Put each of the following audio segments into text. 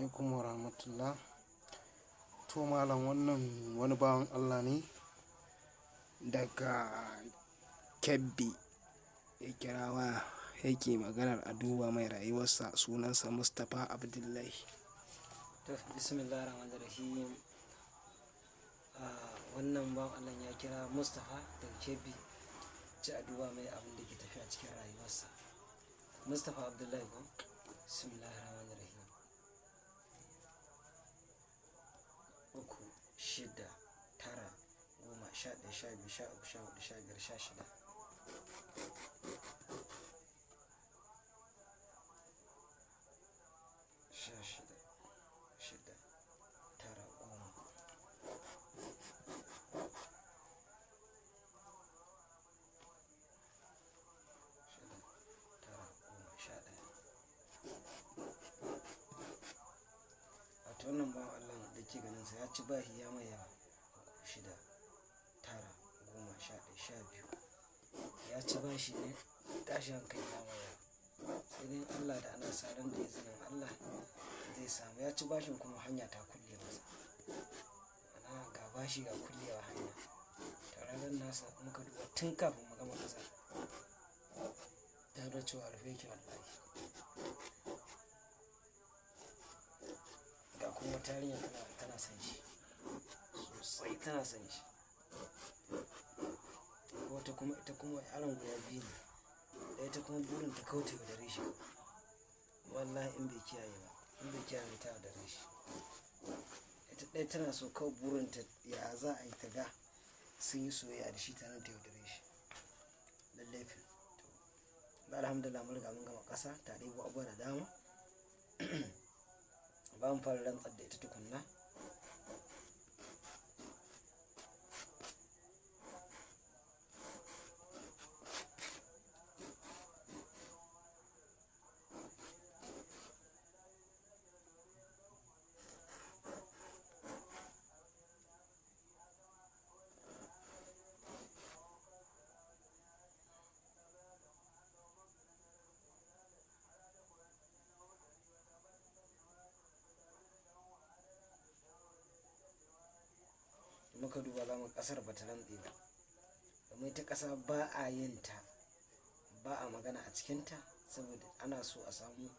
alaikum wa rahmatullah. To malam, wannan wani bawan Allah ne daga Kebbi ya kira waya yake maganar a duba mai rayuwarsa. Sunansa Mustapha Abdullahi. To bismillahirrahmanirrahim. Wannan bawan Allah ya kira Mustapha daga Kebbi ci a duba mai abin da ke tafiya cikin rayuwarsa. Mustapha Abdullahi ko? Bismillahirrahmanirrahim. 3, 6, 9, 10, 11, 12, 13, 14, 15, 16. Wannan bawan Allah da ke ganin sa ya ci bashi ya mai yawa. 6, 9, 10, 11, 12 ya ci bashi ne, tashi hankali ya mai yawa. Sai dai Allah da ana sa ran da izinin Allah zai samu. Ya ci bashin kuma hanya ta kulle masa, ana ga bashi ga kullewa hanya. Ranar nasa muka duba tun kafin mu gama kasa ta da cewa rufe ki wallahi. Ga kuma tarinya tana son shi sosai, tana son shi. Ita kuma yaron guda biyu ne, da ita kuma burin ta kauce wa dare shi. Wallahi in bai kiyaye ta da dare shi. Ita ɗaya tana so kawai burin ta ya za a yi ta ga sun yi soyayya da shi ta nan ta yaudare shi. Lallai fi to alhamdulillah mun riga mun gama ƙasa ta ɗebo abubuwa da dama. Ba mu fara rantsar da ita tukunna. Muka duba zamu ƙasar ba ta rantse ba, domin ita ƙasa ba a yin ta, ba a magana a cikinta, saboda ana so a samu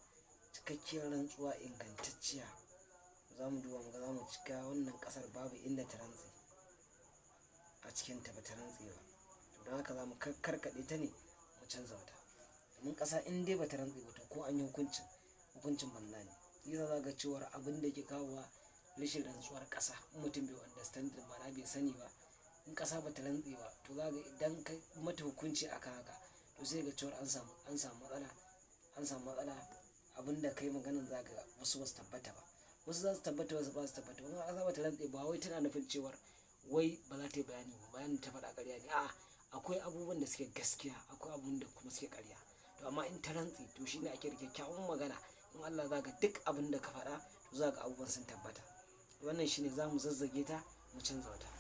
cikakkiyar rantsuwa ingantacciya. Za mu duba mu ga za mu cika wannan ƙasar babu inda ta rantse a cikinta, ba ta rantse ba. Don haka za mu karkaɗe ta ne mu canza wata. Domin ƙasa in dai ba ta rantse ba to ko an yi hukuncin banza ne. Yasa za ga cewar abin da ke kawowa rashin rantsuwar ƙasa, mutum bai understand ba, na bai sani ba. In ƙasa ba ta rantse ba to za ga idan ka mata hukunci aka haka to sai ga cewar an samu matsala. Abin da kai maganan za ga wasu ba su tabbata ba, wasu za su tabbata, wasu ba su tabbata. Wani ƙasa ba ta rantse ba wai tana nufin cewar wai ba za ta yi bayani ba, bayanin ta faɗa ƙarya ne. A'a, akwai abubuwan da suke gaskiya, akwai abubuwan da kuma suke ƙarya. To amma in ta rantse to shine ake da kyakkyawan magana. In Allah za ga duk abin da ka faɗa to za ga abubuwan sun tabbata. Wannan shine za mu zazzage ta mu canza wata.